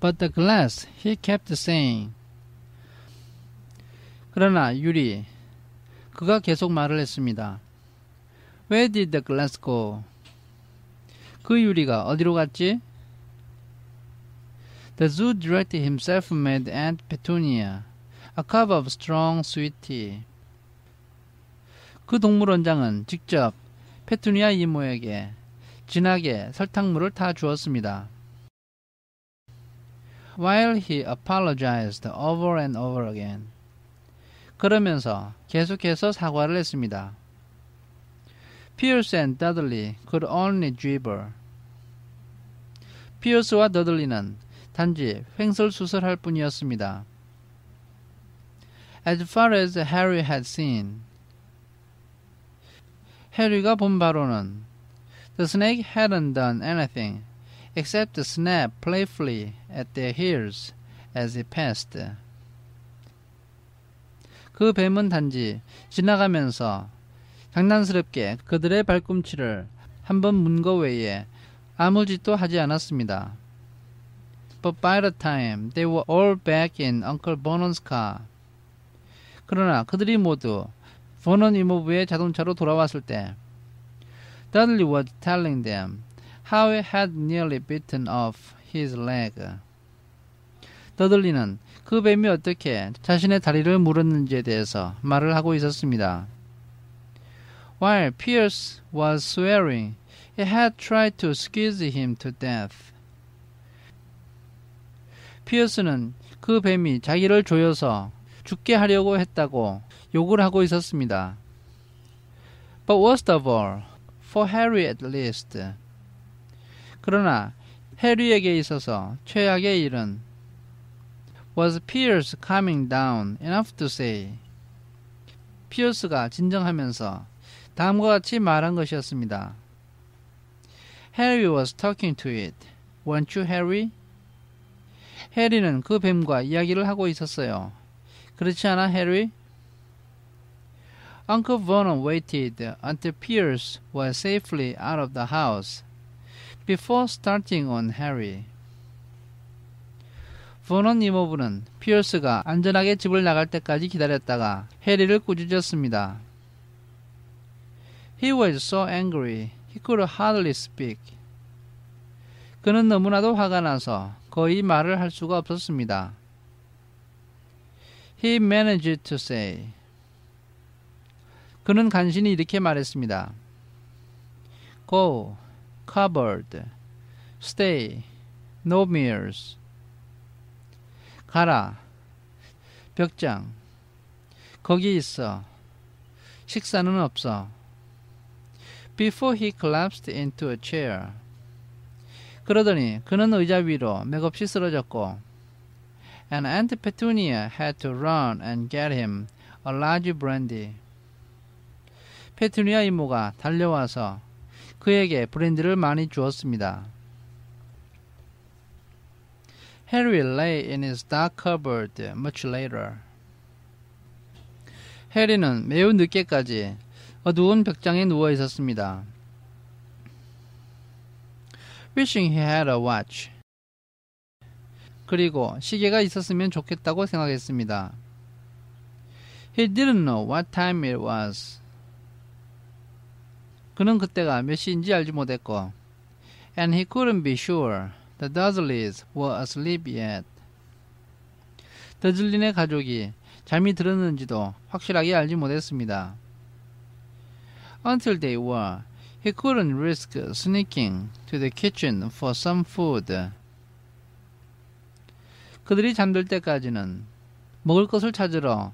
But the glass, he kept saying. 그러나 유리, 그가 계속 말을 했습니다. Where did the glass go? 그 유리가 어디로 갔지? The zoo director himself made Aunt Petunia a cup of strong sweet tea. 그 동물원장은 직접 페투니아 이모에게 진하게 설탕물을 타 주었습니다. While he apologized over and over again. 그러면서 계속해서 사과를 했습니다. Pierce and Dudley could only gibber. 피어스와 더들리는 단지 횡설수설할 뿐이었습니다. As far as Harry had seen. 해리가 본 바로는 The snake hadn't done anything except snap playfully at their heels as it passed. 그 뱀은 단지 지나가면서 장난스럽게 그들의 발꿈치를 한번 문 거 외에 아무 짓도 하지 않았습니다. But by the time they were all back in Uncle Vernon's car. 그러나 그들이 모두 버넌 이모부의 자동차로 돌아왔을 때 Dudley was telling them how he had nearly bitten off his leg. 더들리는 그 뱀이 어떻게 자신의 다리를 물었는지에 대해서 말을 하고 있었습니다. While Pierce was swearing, he had tried to squeeze him to death. 피어스는 그 뱀이 자기를 조여서 죽게 하려고 했다고 욕을 하고 있었습니다. But worst of all, for Harry at least. 그러나 해리에게 있어서 최악의 일은 was Pierce calming down enough to say. 피어스가 진정하면서 다음과 같이 말한 것이었습니다. Harry was talking to it. Weren't you, Harry? 해리는 그 뱀과 이야기를 하고 있었어요. 그렇지 않아, 해리? Uncle Vernon waited until Pierce was safely out of the house before starting on Harry. 버넌 이모부는 피어스가 안전하게 집을 나갈 때까지 기다렸다가 해리를 꾸짖었습니다. He was so angry he could hardly speak. 그는 너무나도 화가 나서 거의 말을 할 수가 없었습니다. He managed to say. 그는 간신히 이렇게 말했습니다. Go, cupboard, stay, no meals. 가라, 벽장, 거기 있어, 식사는 없어. Before he collapsed into a chair. 그러더니 그는 의자 위로 맥없이 쓰러졌고 And Aunt Petunia had to run and get him a large brandy. 페투니아 이모가 달려와서 그에게 브랜디를 많이 주었습니다. Harry lay in his dark cupboard much later. 해리는 매우 늦게까지 어두운 벽장에 누워 있었습니다. Wishing he had a watch. 그리고 시계가 있었으면 좋겠다고 생각했습니다. He didn't know what time it was. 그는 그때가 몇 시인지 알지 못했고 And he couldn't be sure the Dursleys were asleep yet. 더즐린의 가족이 잠이 들었는지도 확실하게 알지 못했습니다. Until they were, he couldn't risk sneaking to the kitchen for some food. 그들이 잠들 때까지는 먹을 것을 찾으러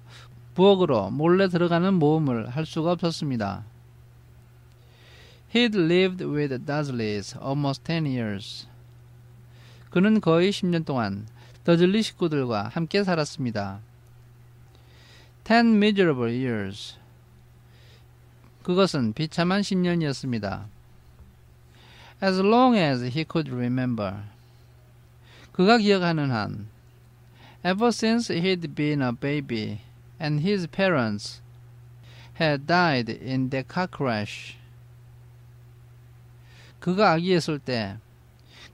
부엌으로 몰래 들어가는 모험을 할 수가 없었습니다. He'd lived with the Dursleys almost 10 years. 그는 거의 10년 동안 더즐리 식구들과 함께 살았습니다. 10 miserable years. 그것은 비참한 10년이었습니다. As long as he could remember. 그가 기억하는 한. Ever since he'd been a baby and his parents had died in the car crash. 그가 아기였을 때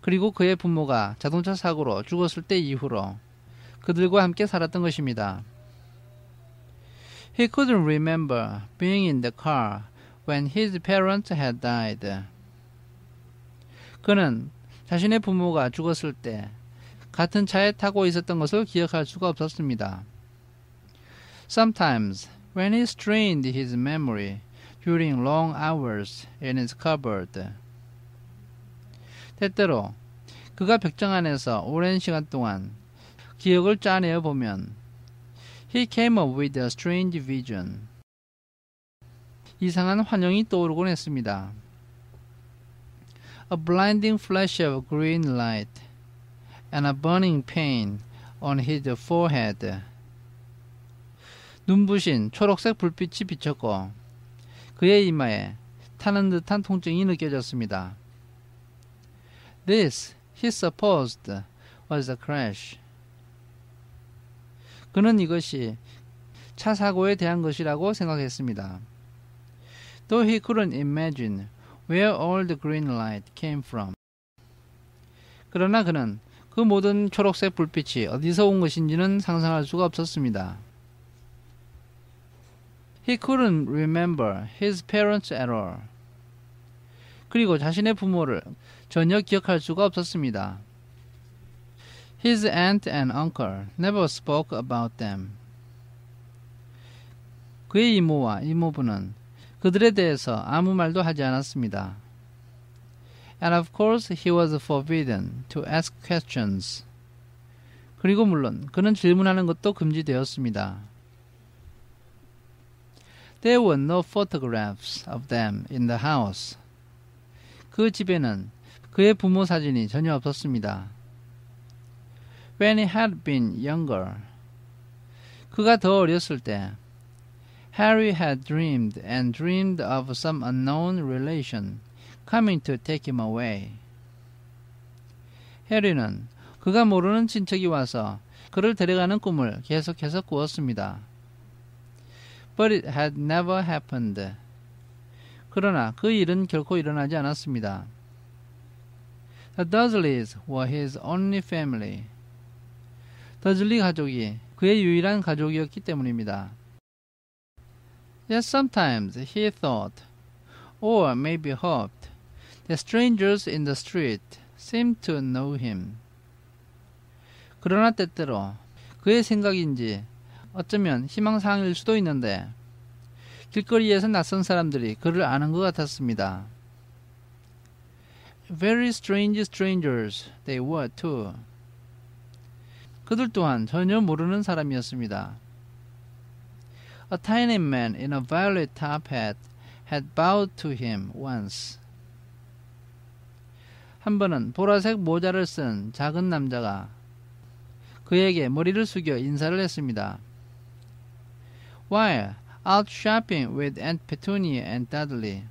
그리고 그의 부모가 자동차 사고로 죽었을 때 이후로 그들과 함께 살았던 것입니다. He couldn't remember being in the car when his parents had died. 그는 자신의 부모가 죽었을 때 같은 차에 타고 있었던 것을 기억할 수가 없었습니다. Sometimes, when he strained his memory during long hours in his cupboard, 때때로 그가 벽장 안에서 오랜 시간 동안 기억을 짜내어 보면 he came up with a strange vision. 이상한 환영이 떠오르곤 했습니다. A blinding flash of green light and a burning pain on his forehead. 눈부신 초록색 불빛이 비쳤고 그의 이마에 타는 듯한 통증이 느껴졌습니다. This, he supposed, was a crash. 그는 이것이 차 사고에 대한 것이라고 생각했습니다. Though he couldn't imagine where all the green light came from. 그러나 그는 그 모든 초록색 불빛이 어디서 온 것인지는 상상할 수가 없었습니다. He couldn't remember his parents at all. 그리고 자신의 부모를 전혀 기억할 수가 없었습니다. His aunt and uncle never spoke about them. 그의 이모와 이모부는 그들에 대해서 아무 말도 하지 않았습니다. And of course he was forbidden to ask questions. 그리고 물론 그는 질문하는 것도 금지되었습니다. There were no photographs of them in the house. 그 집에는 그의 부모 사진이 전혀 없었습니다. When he had been younger. 그가 더 어렸을 때 Harry had dreamed and dreamed of some unknown relation coming to take him away. 해리는 그가 모르는 친척이 와서 그를 데려가는 꿈을 계속해서 꾸었습니다. But it had never happened. 그러나 그 일은 결코 일어나지 않았습니다. The Dursleys were his only family. 더즐리 가족이 그의 유일한 가족이었기 때문입니다. Yet sometimes he thought, or maybe hoped, that strangers in the street seemed to know him. 그러나 때때로 그의 생각인지 어쩌면 희망사항일 수도 있는데 길거리에서 낯선 사람들이 그를 아는 것 같았습니다. Very strange strangers they were too. 그들 또한 전혀 모르는 사람이었습니다. A tiny man in a violet top hat had bowed to him once. 한 번은 보라색 모자를 쓴 작은 남자가 그에게 머리를 숙여 인사를 했습니다. While out shopping with Aunt Petunia and Dudley.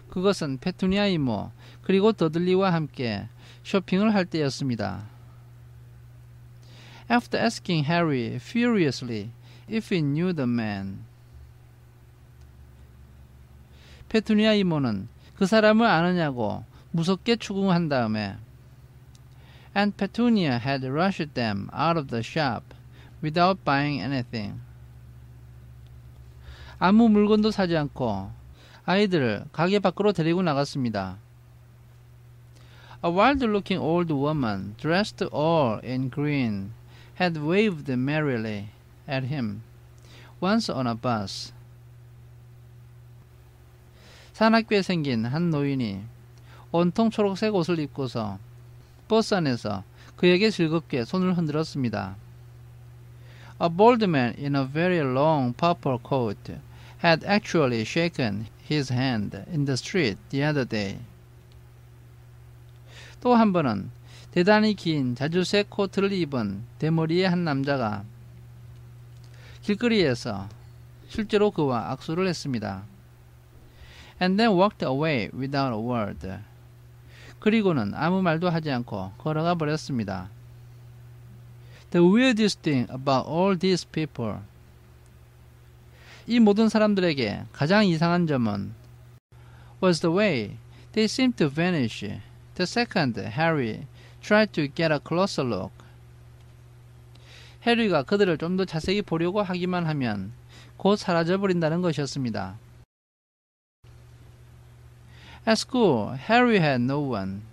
그것은 페투니아 이모 그리고 더들리와 함께 쇼핑을 할 때였습니다. After asking Harry furiously if he knew the man. 페투니아 이모는 그 사람을 아느냐고 무섭게 추궁한 다음에 Aunt Petunia had rushed them out of the shop without buying anything. 아무 물건도 사지 않고 아이들을 가게 밖으로 데리고 나갔습니다. A wild-looking old woman dressed all in green had waved merrily at him once on a bus. 산악괴 생긴 한 노인이 온통 초록색 옷을 입고서 버스 안에서 그에게 즐겁게 손을 흔들었습니다. A bald man in a very long purple coat had actually shaken his hand in the street the other day. 또 한 번은 대단히 긴 자주색 코트를 입은 대머리의 한 남자가 길거리에서 실제로 그와 악수를 했습니다. And then walked away without a word. 그리고는 아무 말도 하지 않고 걸어가 버렸습니다. The weirdest thing about all these people. 이 모든 사람들에게 가장 이상한 점은 was the way they seemed to vanish The second, Harry tried to get a closer look. 해리가 그들을 좀 더 자세히 보려고 하기만 하면 곧 사라져버린다는 것이었습니다. At school, Harry had no one.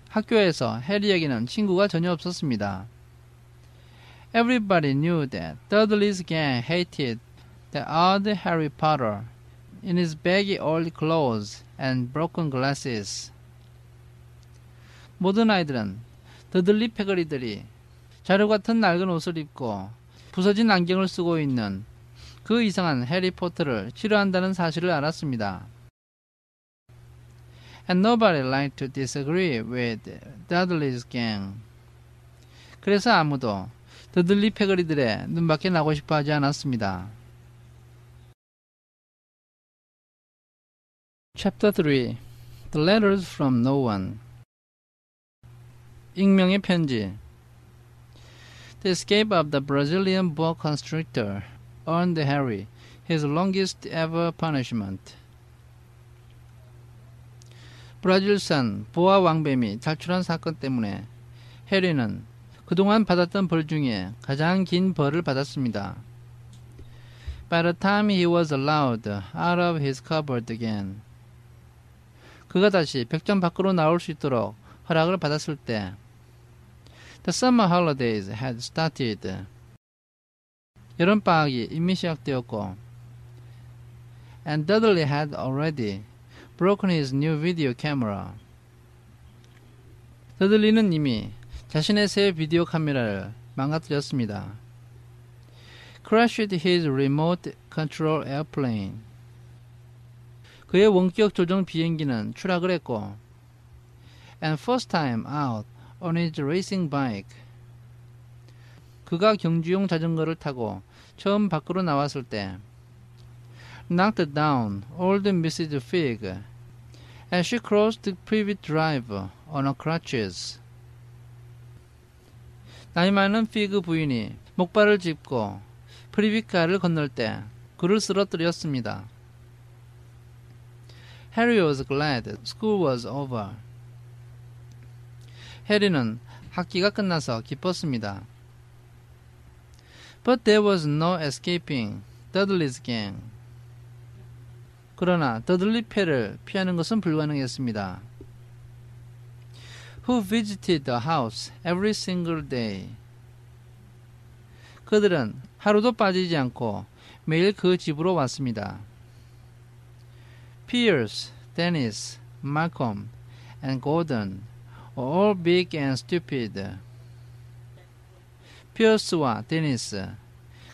학교에서 해리에게는 친구가 전혀 없었습니다. Everybody knew that Dudley's gang hated the odd Harry Potter in his baggy old clothes and broken glasses. 모든 아이들은 더들리 패거리들이 자루 같은 낡은 옷을 입고 부서진 안경을 쓰고 있는 그 이상한 해리포터를 싫어한다는 사실을 알았습니다. And nobody liked to disagree with Dudley's gang. 그래서 아무도 더들리 패거리들의 눈밖에 나고 싶어 하지 않았습니다. Chapter 3. The Letters from No One. 익명의 편지. The escape of the Brazilian boa constrictor earned Harry his longest ever punishment. 브라질산 보아 왕뱀이 탈출한 사건 때문에 해리는 그동안 받았던 벌 중에 가장 긴 벌을 받았습니다. By the time he was allowed out of his cupboard again. 그가 다시 벽장 밖으로 나올 수 있도록 허락을 받았을 때 The summer holidays had started. 여름방학이 이미 시작되었고 And Dudley had already broken his new video camera. 더들리는 이미 자신의 새 비디오 카메라를 망가뜨렸습니다. Crashed his remote control airplane. 그의 원격 조정 비행기는 추락을 했고 And first time out on his racing bike. 그가 경주용 자전거를 타고 처음 밖으로 나왔을 때 knocked down old Mrs. Fig as she crossed the Privet Drive on her crutches. 나이 많은 피그 부인이 목발을 짚고 프리빗가를 건널 때 그를 쓰러뜨렸습니다. Harry was glad school was over. 해리는 학기가 끝나서 기뻤습니다. But there was no escaping Dudley's gang. 그러나 더들리 패를 피하는 것은 불가능했습니다. Who visited the house every single day. 그들은 하루도 빠지지 않고 매일 그 집으로 왔습니다. Pierce, Dennis, Malcolm, and Gordon were all big and stupid. 피어스와 데니스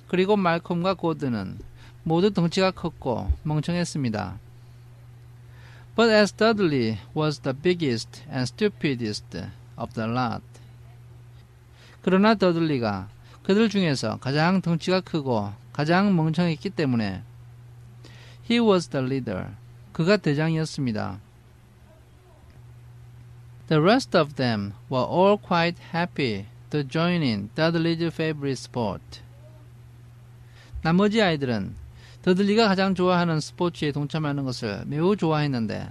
그리고 말콤과 고든은 모두 덩치가 컸고 멍청했습니다. But as Dudley was the biggest and stupidest of the lot. 그러나 더들리가 그들 중에서 가장 덩치가 크고 가장 멍청했기 때문에 He was the leader. 그가 대장이었습니다. The rest of them were all quite happy to join in Dudley's favorite sport. 나머지 아이들은 더들리가 가장 좋아하는 스포츠에 동참하는 것을 매우 좋아했는데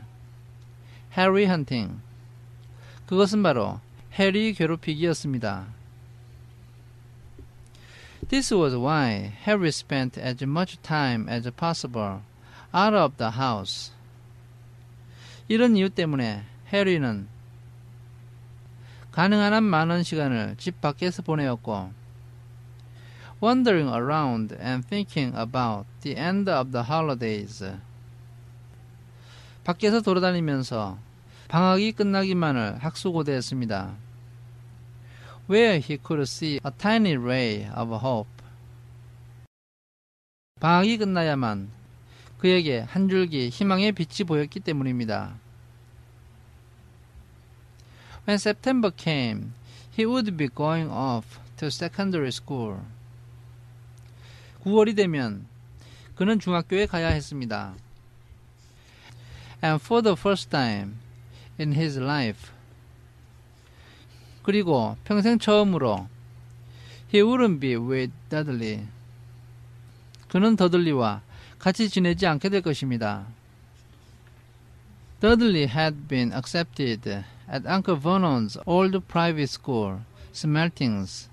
Harry hunting. 그것은 바로 해리 괴롭히기였습니다. This was why Harry spent as much time as possible out of the house. 이런 이유 때문에 해리는 가능한 한 많은 시간을 집 밖에서 보내었고 wandering around and thinking about the end of the holidays. 밖에서 돌아다니면서 방학이 끝나기만을 학수고대했습니다. Where he could see a tiny ray of hope. 방학이 끝나야만 그에게 한 줄기 희망의 빛이 보였기 때문입니다. When September came, he would be going off to secondary school. 9월이 되면 그는 중학교에 가야 했습니다. And for the first time in his life. 그리고 평생 처음으로 he wouldn't be with Dudley. 그는 더들리와 같이 지내지 않게 될 것입니다. Dudley had been accepted at Uncle Vernon's old private school, Smeltings.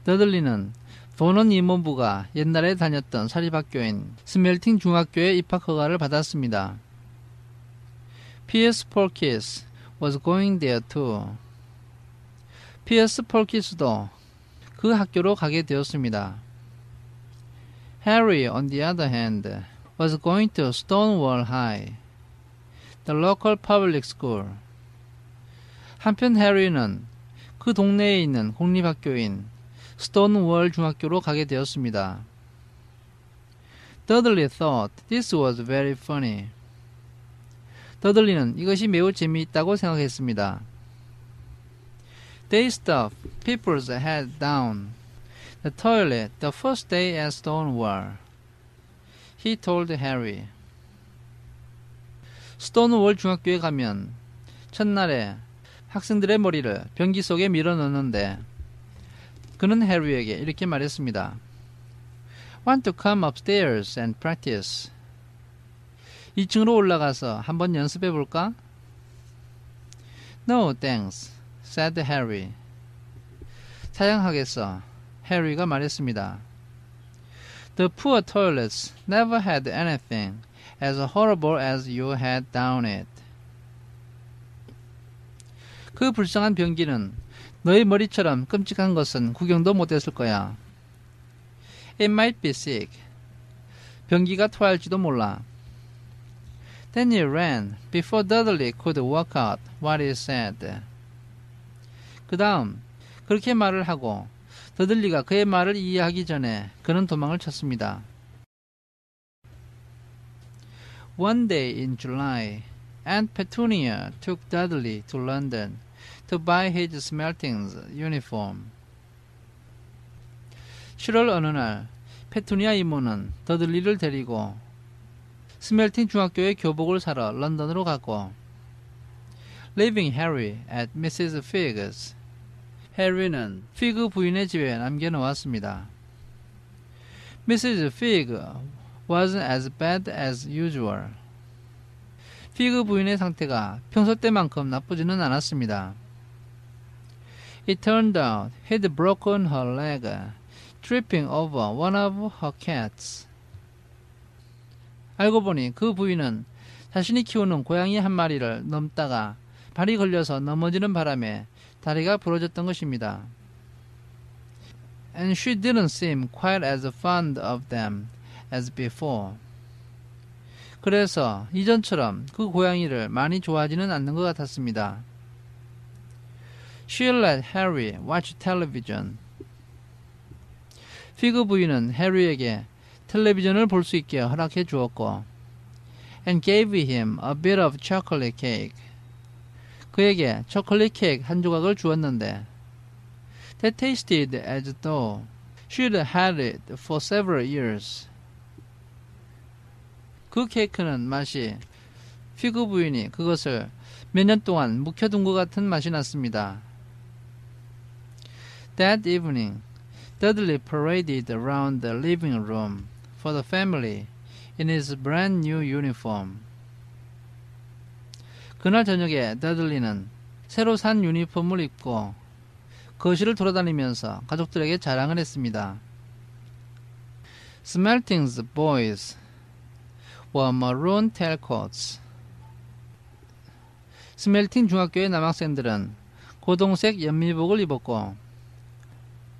더들리는 버넌 임원부가 옛날에 다녔던 사립학교인 스멜팅 중학교에 입학 허가를 받았습니다. P.S. Polkis was going there too. P.S. Polkis도 그 학교로 가게 되었습니다. Harry, on the other hand, was going to Stonewall High, the local public school. 한편 해리는 그 동네에 있는 공립학교인 스톤월 중학교로 가게 되었습니다. Dudley thought this was very funny. 더들리는 이것이 매우 재미있다고 생각했습니다. They stuffed people's head down the toilet the first day at Stonewall, he told Harry. 스톤월 중학교에 가면 첫날에 학생들의 머리를 변기 속에 밀어 넣는데 그는 해리에게 이렇게 말했습니다. Want to come upstairs and practice? 2층으로 올라가서 한번 연습해 볼까? No, thanks, said Harry. 사양하겠어, 해리가 말했습니다. The poor toilets never had anything as horrible as you had down it. 그 불쌍한 변기는 너의 머리처럼 끔찍한 것은 구경도 못했을 거야. It might be sick. 변기가 토할지도 몰라. Then he ran before Dudley could work out what he said. 그 다음 그렇게 말을 하고 더들리가 그의 말을 이해하기 전에 그는 도망을 쳤습니다. One day in July, Aunt Petunia took Dudley to London to buy his Smeltings uniform. 7월 어느 날 페투니아 이모는 더들리를 데리고 스멜팅 중학교의 교복을 사러 런던으로 갔고 Leaving Harry at Mrs. Figg's, 해리는 피그 부인의 집에 남겨놓았습니다. Mrs. Figg wasn't as bad as usual. 피그 부인의 상태가 평소 때만큼 나쁘지는 않았습니다. It turned out he'd broken her leg tripping over one of her cats. 알고 보니 그 부인은 자신이 키우는 고양이 한 마리를 넘다가 발이 걸려서 넘어지는 바람에 다리가 부러졌던 것입니다. And she didn't seem quite as fond of them as before. 그래서 이전처럼 그 고양이를 많이 좋아하지는 않는 것 같았습니다. She let Harry watch television. 피그 부인은 해리에게 텔레비전을 볼 수 있게 허락해 주었고 and gave him a bit of chocolate cake. 그에게 초콜릿 케이크 한 조각을 주었는데 that tasted as though she'd had it for several years. 그 케이크는 맛이 피그 부인이 그것을 몇 년 동안 묵혀둔 것 같은 맛이 났습니다. That evening, Dudley paraded around the living room for the family in his brand new uniform. 그날 저녁에 더들리는 새로 산 유니폼을 입고 거실을 돌아다니면서 가족들에게 자랑을 했습니다. Smelting's boys wore maroon tailcoats. 스멜팅 중학교의 남학생들은 고동색 연미복을 입었고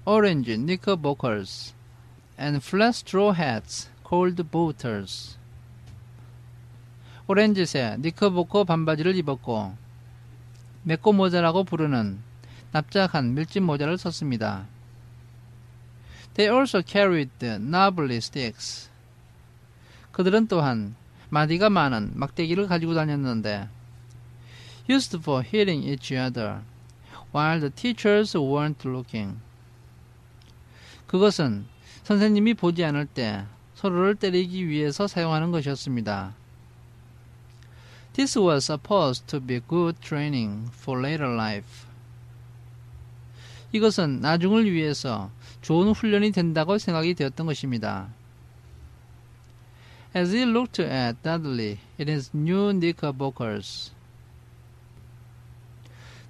orange knickerbockers and flat straw hats called boaters. 오렌지색 니커보커 반바지를 입었고 메꼬 모자라고 부르는 납작한 밀짚 모자를 썼습니다. They also carried knobbly sticks. 그들은 또한 마디가 많은 막대기를 가지고 다녔는데 used for hitting each other while the teachers weren't looking. 그것은 선생님이 보지 않을 때 서로를 때리기 위해서 사용하는 것이었습니다. This was supposed to be good training for later life. 이것은 나중을 위해서 좋은 훈련이 된다고 생각이 되었던 것입니다. as he looked at Dudley in his new knickerbockers.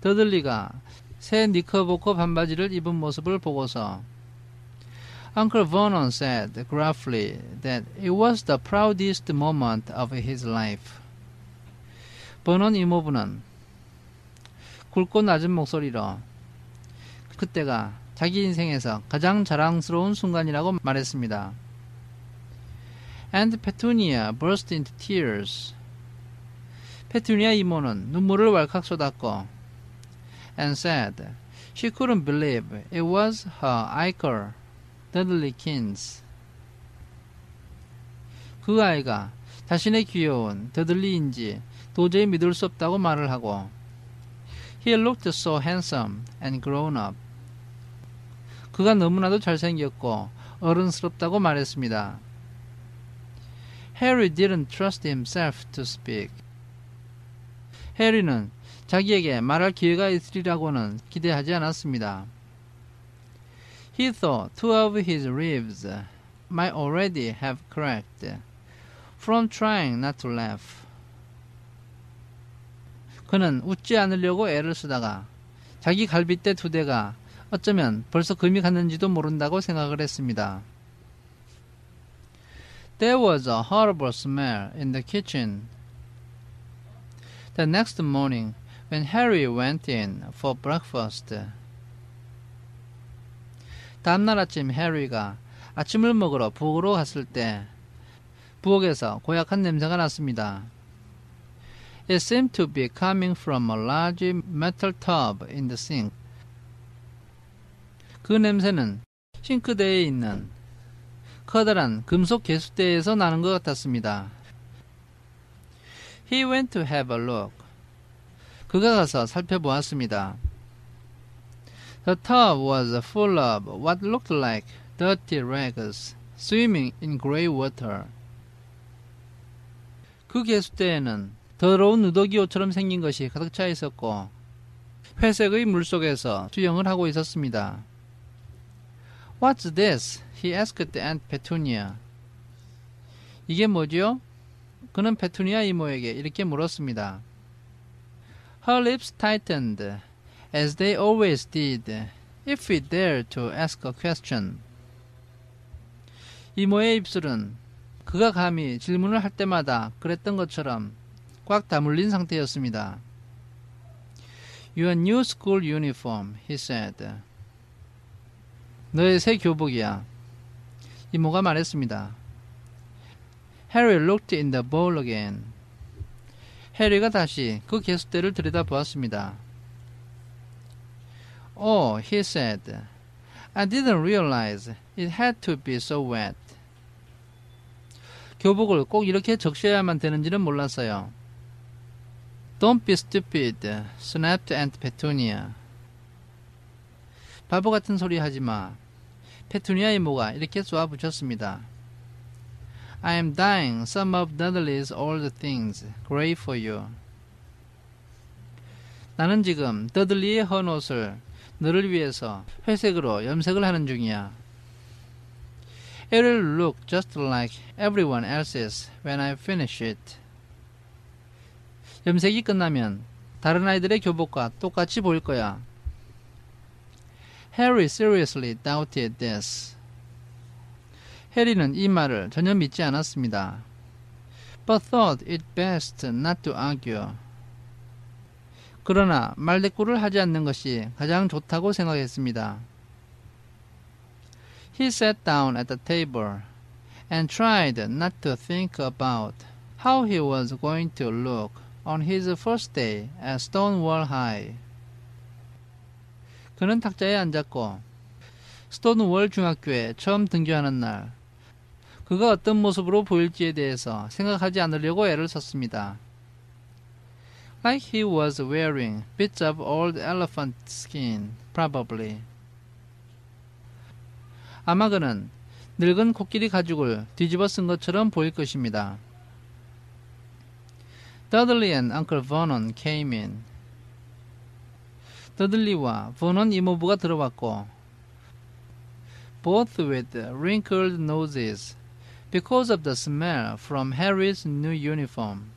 더들리가 새 니커보커 반바지를 입은 모습을 보고서 Uncle Vernon said gruffly that it was the proudest moment of his life. 버넌 이모부는 굵고 낮은 목소리로 그때가 자기 인생에서 가장 자랑스러운 순간이라고 말했습니다. And Petunia burst into tears. 페투니아 이모는 눈물을 왈칵 쏟았고 and said she couldn't believe it was her Iker, Dudley Kins. 그 아이가 자신의 귀여운 더들리인지 도저히 믿을 수 없다고 말을 하고 He looked so handsome and grown up. 그가 너무나도 잘생겼고 어른스럽다고 말했습니다. Harry didn't trust himself to speak. 해리는 자기에게 말할 기회가 있으리라고는 기대하지 않았습니다. He thought two of his ribs might already have cracked from trying not to laugh. 그는 웃지 않으려고 애를 쓰다가 자기 갈빗대 두 대가 어쩌면 벌써 금이 갔는지도 모른다고 생각을 했습니다. There was a horrible smell in the kitchen. The next morning, when Harry went in for breakfast. 다음날 아침 해리가 아침을 먹으러 부엌으로 갔을 때 부엌에서 고약한 냄새가 났습니다. It seemed to be coming from a large metal tub in the sink. 그 냄새는 싱크대에 있는 커다란 금속 개수대에서 나는 것 같았습니다. He went to have a look. 그가 가서 살펴보았습니다. The tub was full of what looked like dirty rags swimming in grey water. 그 개수대에는 더러운 누더기 옷처럼 생긴 것이 가득 차 있었고 회색의 물속에서 수영을 하고 있었습니다. What's this? He asked Aunt Petunia. 이게 뭐죠? 그는 페투니아 이모에게 이렇게 물었습니다. Her lips tightened, as they always did, if we dared to ask a question. 이모의 입술은 그가 감히 질문을 할 때마다 그랬던 것처럼 꽉 다물린 상태였습니다. Your new school uniform, he said. 너의 새 교복이야. 이모가 말했습니다. Harry looked in the bowl again. 해리가 다시 그 개수대를 들여다보았습니다. Oh, he said. I didn't realize it had to be so wet. 교복을 꼭 이렇게 적셔야만 되는지는 몰랐어요. Don't be stupid, snapped Aunt Petunia. 바보 같은 소리 하지 마. 페투니아 이모가 이렇게 쏘아붙였습니다. I am dyeing some of Dudley's old things gray for you. 나는 지금 더들리의 헌 옷을 너를 위해서 회색으로 염색을 하는 중이야. It will look just like everyone else's when I finish it. 염색이 끝나면 다른 아이들의 교복과 똑같이 보일 거야. Harry seriously doubted this. 해리는 이 말을 전혀 믿지 않았습니다. But thought it best not to argue. 그러나 말대꾸를 하지 않는 것이 가장 좋다고 생각했습니다. He sat down at the table and tried not to think about how he was going to look on his first day at Stonewall High. 그는 탁자에 앉았고 스톤월 중학교에 처음 등교하는 날 그가 어떤 모습으로 보일지에 대해서 생각하지 않으려고 애를 썼습니다. Like he was wearing bits of old elephant skin, probably. 아마 그는 늙은 코끼리 가죽을 뒤집어 쓴 것처럼 보일 것입니다. Dudley and Uncle Vernon came in. 더들리와 버넌 이모부가 들어왔고 both with wrinkled noses, because of the smell from Harry's new uniform.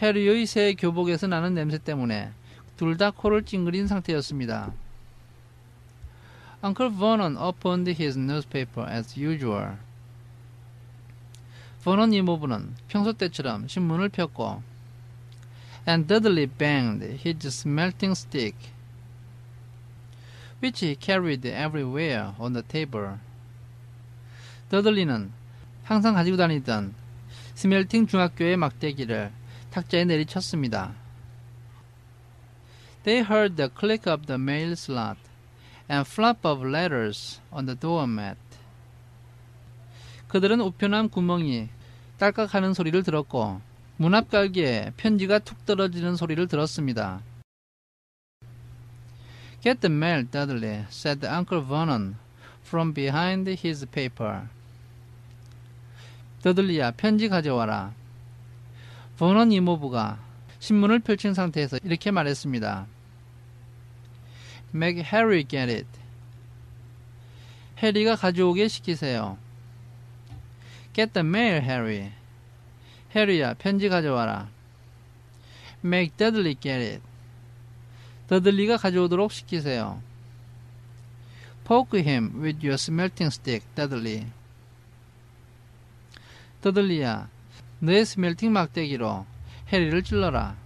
해리의 새 교복에서 나는 냄새 때문에 둘 다 코를 찡그린 상태였습니다. Uncle Vernon opened his newspaper as usual. 버넌 이모부는 평소 때처럼 신문을 폈고 and Dudley banged his smelting stick, which he carried everywhere on the table. 더들리는 항상 가지고 다니던 스멜팅 중학교의 막대기를 탁자에 내리쳤습니다. They heard the click of the mail slot and flap of letters on the doormat. 그들은 우편함 구멍이 딸깍하는 소리를 들었고 문 앞 깔기에 편지가 툭 떨어지는 소리를 들었습니다. Get the mail, Dudley, said Uncle Vernon from behind his paper. 더들리야, 편지 가져와라. 버넌 이모부가 신문을 펼친 상태에서 이렇게 말했습니다. Make Harry get it. 해리가 가져오게 시키세요. Get the mail, Harry. 해리야, 편지 가져와라. Make Dudley get it. 더들리가 가져오도록 시키세요. Poke him with your smelting stick, Dudley. 더들리야, 너의 스멜팅 막대기로 해리를 찔러라.